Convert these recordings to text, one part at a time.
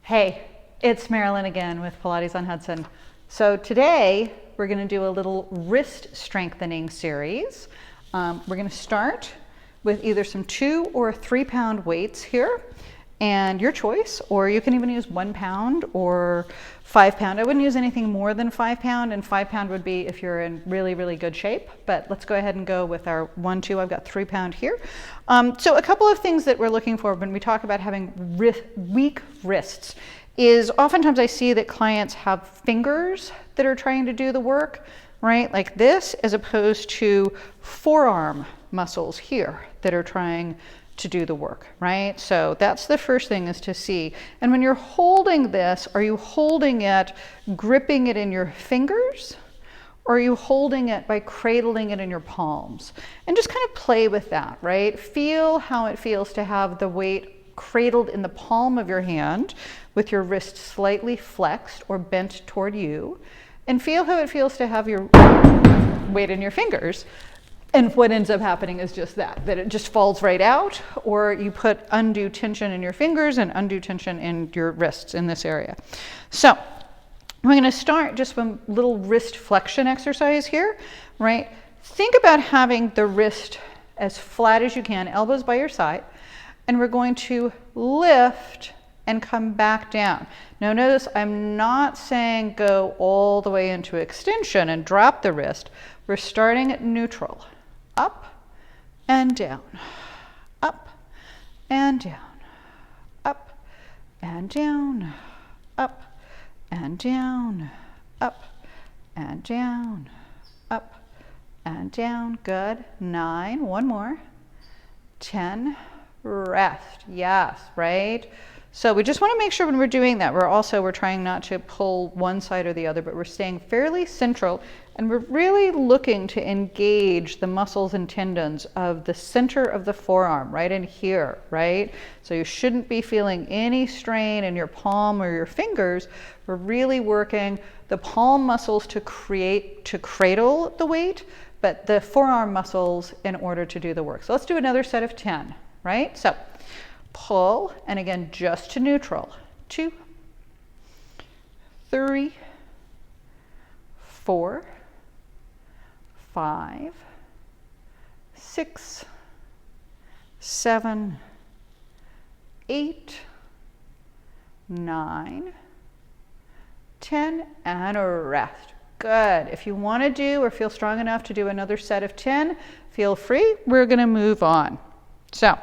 Hey, it's Marilyn again with Pilates on Hudson. So today we're going to do a little wrist strengthening series. We're going to start with either some 2 or 3 pound weights here, and your choice, or you can even use 1 pound or 5 pound. I wouldn't use anything more than 5 pound, and 5 pound would be if you're in really, really good shape. But let's go ahead and go with our 1, 2. I've got 3 pound here. So a couple of things that we're looking for when we talk about having weak wrists is oftentimes I see that clients have fingers that are trying to do the work, right? Like this, as opposed to forearm muscles here that are trying to do the work, right? So that's the first thing, is to see. And when you're holding this, are you holding it, gripping it in your fingers? Or are you holding it by cradling it in your palms? And just kind of play with that, right? Feel how it feels to have the weight cradled in the palm of your hand with your wrist slightly flexed or bent toward you. And feel how it feels to have your weight in your fingers. And what ends up happening is just that it just falls right out, or you put undue tension in your fingers and undue tension in your wrists in this area. So we're going to start just with a little wrist flexion exercise here, right? Think about having the wrist as flat as you can, elbows by your side, and we're going to lift and come back down. Now notice I'm not saying go all the way into extension and drop the wrist. We're starting at neutral. Up and down, up and down, up and down, up and down, up and down, up and down. Good. 9, 1 more. 10, rest. Yes, right? So we just want to make sure when we're doing that, we're trying not to pull one side or the other, but we're staying fairly central, and we're really looking to engage the muscles and tendons of the center of the forearm, right in here, right? So you shouldn't be feeling any strain in your palm or your fingers. We're really working the palm muscles to cradle the weight, but the forearm muscles in order to do the work. So let's do another set of 10, right? So pull, and again, just to neutral. 2, 3, 4, 5, 6, 7, 8, 9, 10, and rest. Good. If you want to do or feel strong enough to do another set of 10, feel free. We're going to move on. So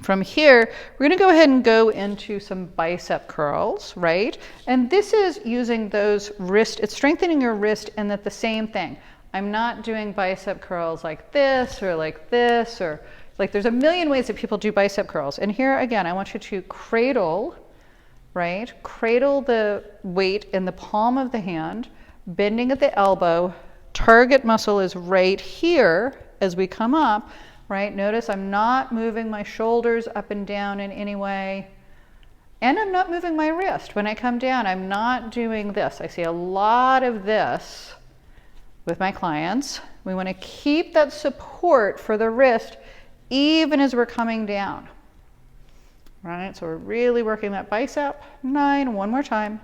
from here, we're going to go ahead and go into some bicep curls, right? And this is using those it's strengthening your wrist, and that the same thing. I'm not doing bicep curls like this, or like there's a million ways that people do bicep curls. And here again, I want you to cradle, right? Cradle the weight in the palm of the hand, bending at the elbow. Target muscle is right here as we come up. Right? Notice I'm not moving my shoulders up and down in any way. And I'm not moving my wrist. When I come down, I'm not doing this. I see a lot of this with my clients. We want to keep that support for the wrist even as we're coming down. Right? So we're really working that bicep. 9, 1 more time.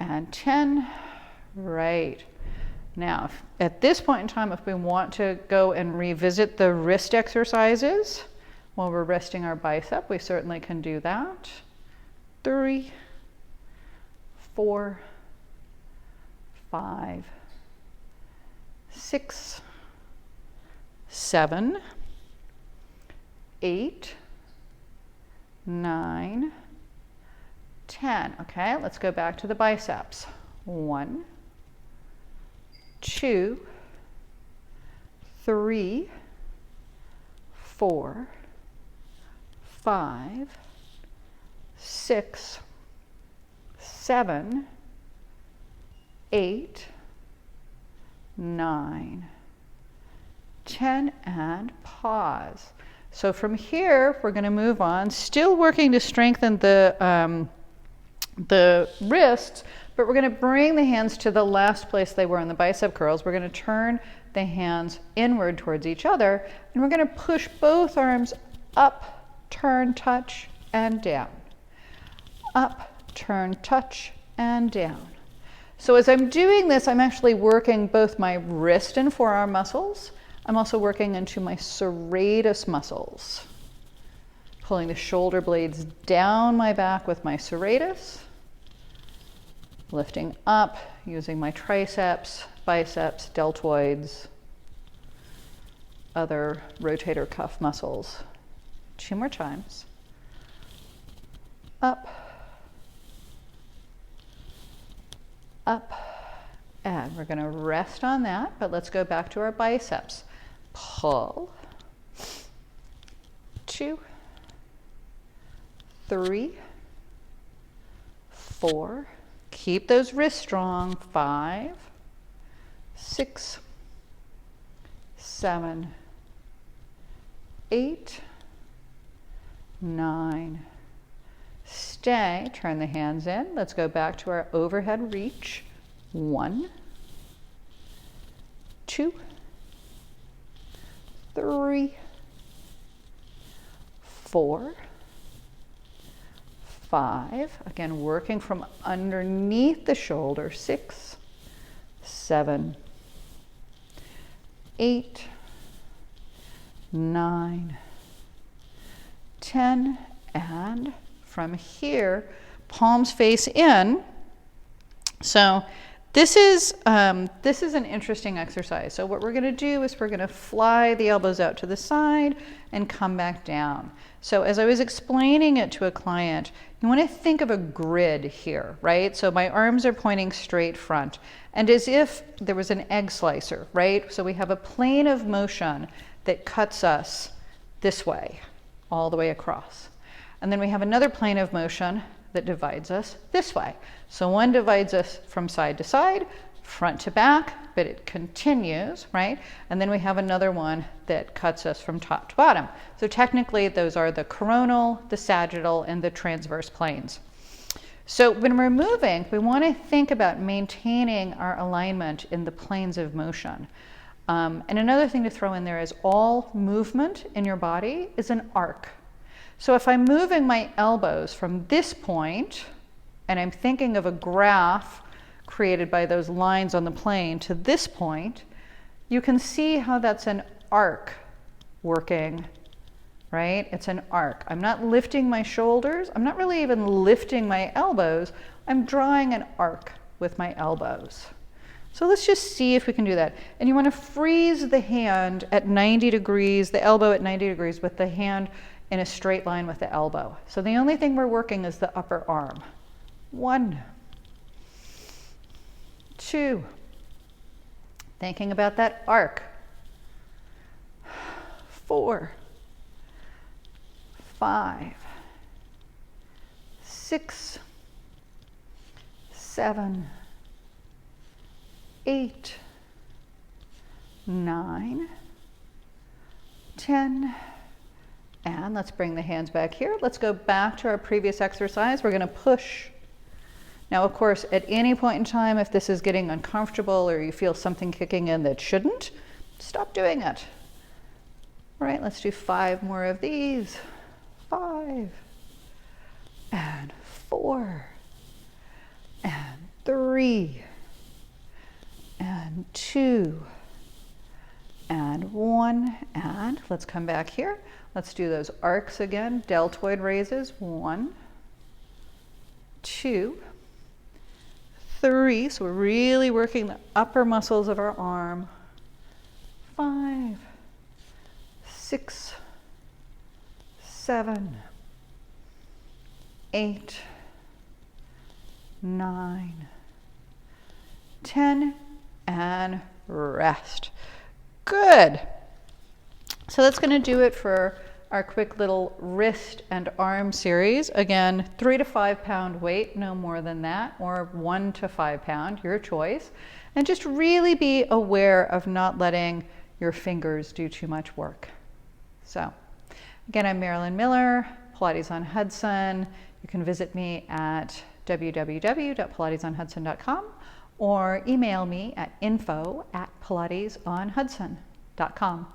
And 10. Right. Now, at this point in time, if we want to go and revisit the wrist exercises while we're resting our bicep, we certainly can do that. 3, 4, 5, 6, 7, 8, 9, 10. Okay, let's go back to the biceps. 1, 2, 3, 4, 5, 6, 7, 8, 9, 10, and pause. So from here, we're going to move on, still working to strengthen the wrists, but we're going to bring the hands to the last place they were in the bicep curls. We're going to turn the hands inward towards each other, and we're going to push both arms up, turn, touch, and down. up, turn, touch, and down. So as I'm doing this, I'm actually working both my wrist and forearm muscles. I'm also working into my serratus muscles. Pulling the shoulder blades down my back with my serratus. Lifting up, using my triceps, biceps, deltoids, other rotator cuff muscles. 2 more times. Up, up, and we're going to rest on that, but let's go back to our biceps. Pull, 2, 3, 4, keep those wrists strong, 5, 6, 7, 8, 9, stay, turn the hands in. Let's go back to our overhead reach. 1, 2, 3, 4, 5. Again, working from underneath the shoulder. 6, 7, 8, 9, 10, and from here, palms face in. So this is an interesting exercise. So what we're going to do is we're going to fly the elbows out to the side and come back down. So as I was explaining it to a client, you want to think of a grid here, right? So my arms are pointing straight front, and as if there was an egg slicer, right? So we have a plane of motion that cuts us this way, all the way across. And then we have another plane of motion that divides us this way. So one divides us from side to side, front to back, but it continues, right? And then we have another one that cuts us from top to bottom. So technically those are the coronal, the sagittal, and the transverse planes. So when we're moving, we want to think about maintaining our alignment in the planes of motion. And another thing to throw in there is all movement in your body is an arc. So if I'm moving my elbows from this point, and I'm thinking of a graph created by those lines on the plane to this point, you can see how that's an arc working, right? It's an arc. I'm not lifting my shoulders. I'm not really even lifting my elbows. I'm drawing an arc with my elbows. So let's just see if we can do that. And you want to freeze the hand at 90 degrees, the elbow at 90 degrees with the hand in a straight line with the elbow. So the only thing we're working is the upper arm. 1, 2, thinking about that arc. 4, 5, 6, 7, 8, 9, 10, and let's bring the hands back here. Let's go back to our previous exercise. We're going to push. Now, of course, at any point in time, if this is getting uncomfortable or you feel something kicking in that shouldn't, stop doing it. All right, let's do 5 more of these. 5, and 4, and 3, and 2, and 1, and let's come back here. Let's do those arcs again, deltoid raises. 1, 2, 3, so we're really working the upper muscles of our arm. 5, 6, 7, 8, 9, 10, and rest. Good. So that's going to do it for our quick little wrist and arm series. Again, 3 to 5 pound weight, no more than that, or 1 to 5 pound, your choice. And just really be aware of not letting your fingers do too much work. So again, I'm Marilyn Miller, Pilates on Hudson. You can visit me at www.pilatesonhudson.com or email me at info@pilatesonhudson.com.